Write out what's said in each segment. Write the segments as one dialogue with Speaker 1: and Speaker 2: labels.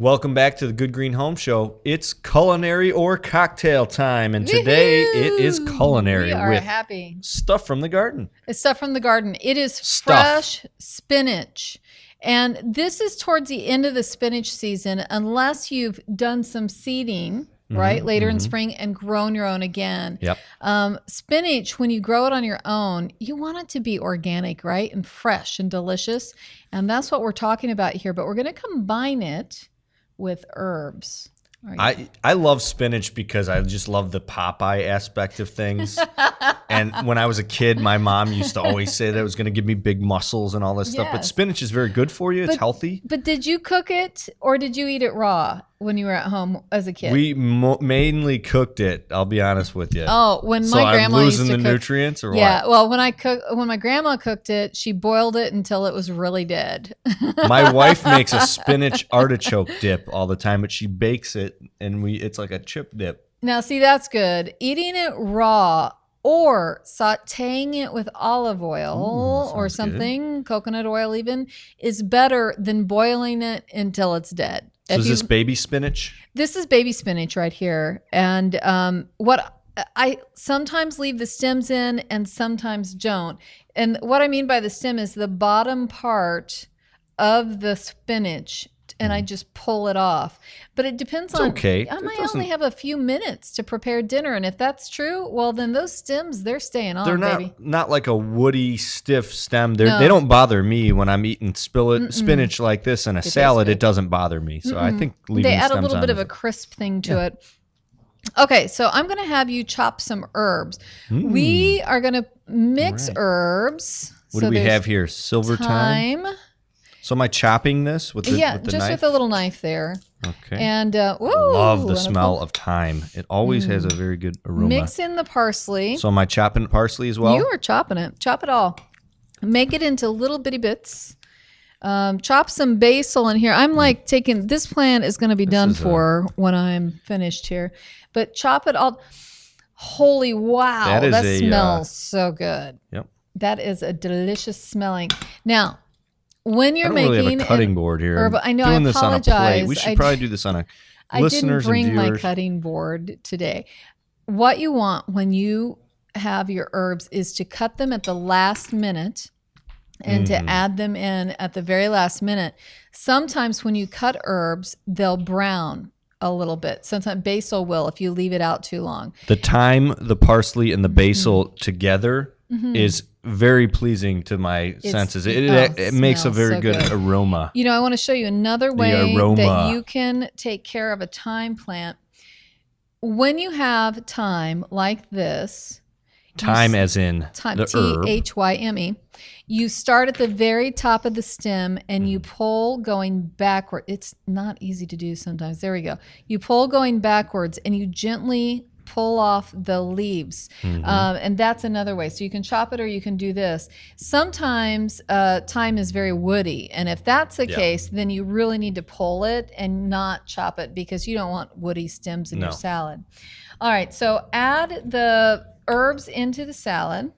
Speaker 1: Welcome back to the Good Green Home Show. It's culinary or cocktail time, and today it is culinary
Speaker 2: We are
Speaker 1: with
Speaker 2: happy.
Speaker 1: stuff from the garden.
Speaker 2: It's stuff from the garden. It is
Speaker 1: Stuff.
Speaker 2: fresh spinach. And this is towards the end of the spinach season, unless you've done some seeding, right, later in spring and grown your own again.
Speaker 1: Yep.
Speaker 2: Spinach, when you grow it on your own, you want it to be organic, right, and fresh and delicious. And that's what we're talking about here. But we're going to combine it with herbs.
Speaker 1: I love spinach because I just love the Popeye aspect of things. And when I was a kid, my mom used to always say that it was going to give me big muscles and all this stuff. But
Speaker 2: Yes.
Speaker 1: spinach is very good for you. It's healthy.
Speaker 2: But did you cook it or did you eat it raw when you were at home as a kid?
Speaker 1: We mainly cooked it, I'll be honest with you.
Speaker 2: Oh, when
Speaker 1: So
Speaker 2: my
Speaker 1: I'm
Speaker 2: grandma used
Speaker 1: losing
Speaker 2: to
Speaker 1: the
Speaker 2: cook,
Speaker 1: nutrients or
Speaker 2: yeah,
Speaker 1: what?
Speaker 2: well, when my grandma cooked it, she boiled it until it was really dead.
Speaker 1: My wife makes a spinach artichoke dip all the time, but she bakes it and it's like a chip dip.
Speaker 2: Now, see, that's good. Eating it raw or sautéing it with olive oil or
Speaker 1: sounds
Speaker 2: something, coconut oil even, is better than boiling it until it's dead.
Speaker 1: So is this baby spinach?
Speaker 2: This is baby spinach right here. And what I sometimes leave the stems in and sometimes don't. And what I mean by the stem is the bottom part of the spinach, and I just pull it off. But it depends on,
Speaker 1: okay.
Speaker 2: I might only have a few minutes to prepare dinner. And if that's true, well, then those stems, they're staying on,
Speaker 1: They're
Speaker 2: baby.
Speaker 1: not like a woody, stiff stem. They don't bother me when I'm eating spinach like this in a salad. It doesn't bother me. So I think leaving
Speaker 2: They
Speaker 1: the
Speaker 2: add a
Speaker 1: stems
Speaker 2: little
Speaker 1: on
Speaker 2: bit of
Speaker 1: is-
Speaker 2: a crisp thing to it. Okay, so I'm going to have you chop some herbs. We are going to mix herbs.
Speaker 1: What
Speaker 2: So
Speaker 1: do we
Speaker 2: there's
Speaker 1: have here? Silver thyme. So am I chopping this with the,
Speaker 2: Yeah,
Speaker 1: with the
Speaker 2: just
Speaker 1: knife?
Speaker 2: with a little knife there.
Speaker 1: Okay.
Speaker 2: And
Speaker 1: Love the smell of thyme. It always has a very good aroma.
Speaker 2: Mix in the parsley.
Speaker 1: So am I chopping parsley as well?
Speaker 2: You are chopping it. Chop it all. Make it into little bitty bits. Chop some basil in here. I'm like taking, this plant is going to be done for when I'm finished here. But chop it all. Holy wow. That smells so good.
Speaker 1: Yep.
Speaker 2: That is a delicious smelling. Now, when you're
Speaker 1: I don't
Speaker 2: making
Speaker 1: really have a cutting board here.
Speaker 2: herbal, I know,
Speaker 1: doing
Speaker 2: I
Speaker 1: this on a
Speaker 2: apologize.
Speaker 1: plate. We should probably do this on a
Speaker 2: I didn't
Speaker 1: listeners
Speaker 2: bring
Speaker 1: and
Speaker 2: my
Speaker 1: viewers.
Speaker 2: cutting board today. What you want when you have your herbs is to cut them at the last minute and to add them in at the very last minute. Sometimes when you cut herbs, they'll brown a little bit. Sometimes basil will if you leave it out too long.
Speaker 1: The thyme, the parsley, and the basil together is very pleasing to my senses. It makes a
Speaker 2: smells
Speaker 1: very
Speaker 2: so
Speaker 1: good aroma.
Speaker 2: You know, I want to show you another way
Speaker 1: aroma.
Speaker 2: that you can take care of a thyme plant. When you have thyme like this,
Speaker 1: Thyme as in
Speaker 2: thyme,
Speaker 1: the herb.
Speaker 2: Thyme, you start at the very top of the stem and you pull going backward. It's not easy to do sometimes. There we go. You pull going backwards and you gently pull off the leaves. And that's another way. So you can chop it or you can do this. Sometimes thyme is very woody. And if that's the case, then you really need to pull it and not chop it because you don't want woody stems in your salad. All right. So add the herbs into the salad.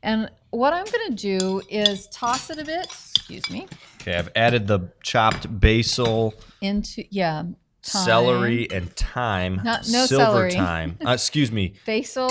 Speaker 2: And what I'm going to do is toss it a bit. Excuse me.
Speaker 1: Okay, I've added the chopped basil,
Speaker 2: Into, thyme.
Speaker 1: celery, and thyme.
Speaker 2: No
Speaker 1: silver
Speaker 2: celery.
Speaker 1: thyme. Excuse me.
Speaker 2: Basil,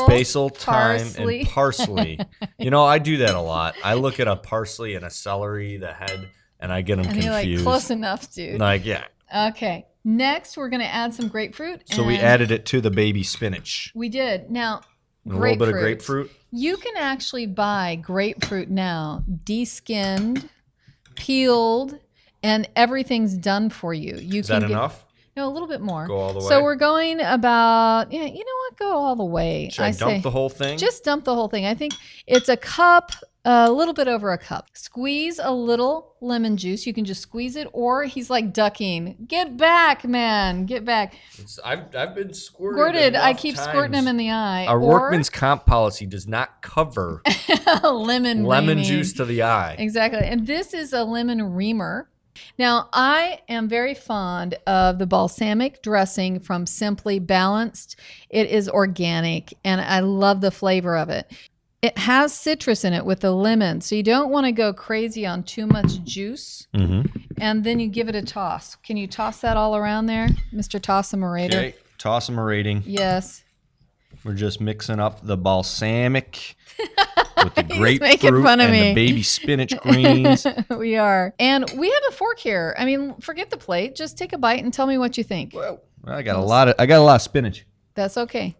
Speaker 1: thyme,
Speaker 2: parsley.
Speaker 1: and parsley. You know, I do that a lot. I look at a parsley and a celery, the head, and I get them
Speaker 2: And
Speaker 1: confused.
Speaker 2: you're like, close enough, dude.
Speaker 1: Like, yeah.
Speaker 2: Okay. Next, we're going to add some grapefruit.
Speaker 1: So we
Speaker 2: and
Speaker 1: added it to the baby spinach.
Speaker 2: We did. Now,
Speaker 1: A little bit of grapefruit.
Speaker 2: You can actually buy grapefruit now, de-skinned, peeled, and everything's done for you.
Speaker 1: Is that enough?
Speaker 2: No, a little bit more.
Speaker 1: Go all the way?
Speaker 2: So we're going about, you know what? Go all the way.
Speaker 1: Should I dump the whole thing?
Speaker 2: Just dump the whole thing. I think it's a cup, a little bit over a cup. Squeeze a little lemon juice. You can just squeeze it, or he's like ducking. Get back, man. Get back.
Speaker 1: I've been
Speaker 2: Squirted. I keep squirting him in the eye.
Speaker 1: Our
Speaker 2: or
Speaker 1: workman's comp policy does not cover lemon juice to the eye.
Speaker 2: Exactly. And this is a lemon reamer. Now, I am very fond of the balsamic dressing from Simply Balanced. It is organic, and I love the flavor of it. It has citrus in it with the lemon, so you don't want to go crazy on too much juice. And then you give it a toss. Can you toss that all around there, Mr. Toss-a-merator?
Speaker 1: Okay, toss-a-merating.
Speaker 2: Yes.
Speaker 1: We're just mixing up the balsamic with the
Speaker 2: making
Speaker 1: grapefruit
Speaker 2: fun of
Speaker 1: and
Speaker 2: me.
Speaker 1: the baby spinach greens.
Speaker 2: We are. And we have a fork here. I mean, forget the plate. Just take a bite and tell me what you think.
Speaker 1: Well, I got a lot of spinach.
Speaker 2: That's okay.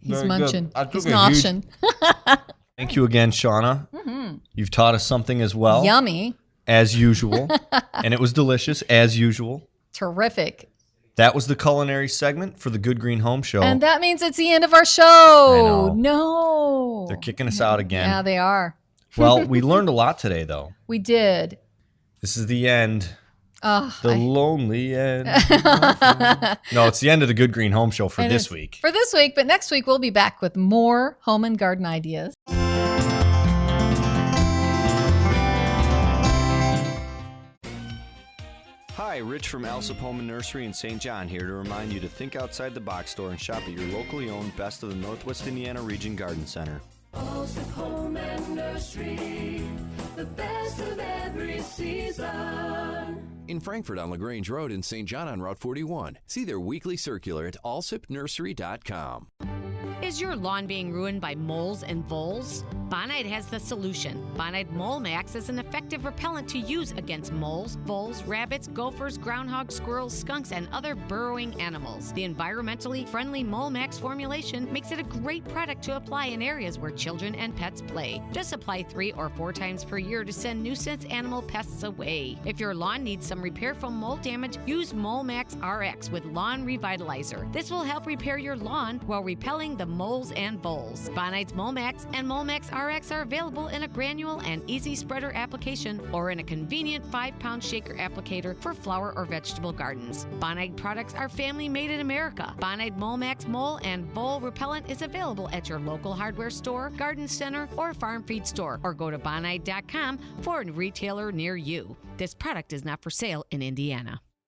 Speaker 2: He's
Speaker 1: Very
Speaker 2: munching.
Speaker 1: good. I
Speaker 2: He's
Speaker 1: took a huge-
Speaker 2: noshing.
Speaker 1: Thank you again, Shawna. You've taught us something as well.
Speaker 2: Yummy.
Speaker 1: As usual. And it was delicious, as usual.
Speaker 2: Terrific.
Speaker 1: That was the culinary segment for the Good Green Home Show.
Speaker 2: And that means it's the end of our show.
Speaker 1: I know.
Speaker 2: No.
Speaker 1: They're kicking us out again.
Speaker 2: Yeah, they are.
Speaker 1: Well, we learned a lot today, though.
Speaker 2: We did.
Speaker 1: This is the end.
Speaker 2: Oh,
Speaker 1: The lonely end. No, it's the end of the Good Green Home Show for
Speaker 2: And
Speaker 1: this
Speaker 2: it's
Speaker 1: week.
Speaker 2: For this week, but next week we'll be back with more home and garden ideas.
Speaker 1: Hi, Rich from Alsop Home and Nursery in St. John here to remind you to think outside the box store and shop at your locally owned Best of the Northwest Indiana Region Garden Center.
Speaker 3: Alsop Home and Nursery, the best of every season.
Speaker 4: In Frankfort on LaGrange Road and St. John on Route 41. See their weekly circular at alsopnursery.com.
Speaker 5: Is your lawn being ruined by moles and voles? Bonide has the solution. Bonide Mole Max is an effective repellent to use against moles, voles, rabbits, gophers, groundhogs, squirrels, skunks, and other burrowing animals. The environmentally friendly Mole Max formulation makes it a great product to apply in areas where children and pets play. Just apply 3 or 4 times per year to send nuisance animal pests away. If your lawn needs some repair from mold damage, use Mole Max RX with Lawn Revitalizer. This will help repair your lawn while repelling the moles and voles. Bonide's Mole Max and Mole Max RX are available in a granule and easy spreader application or in a convenient 5-pound shaker applicator for flower or vegetable gardens. Bonide products are family made in America. Bonide Mole Max Mole and Vole Repellent is available at your local hardware store, garden center, or farm feed store, or go to bonide.com for a retailer near you. This product is not for sale in Indiana.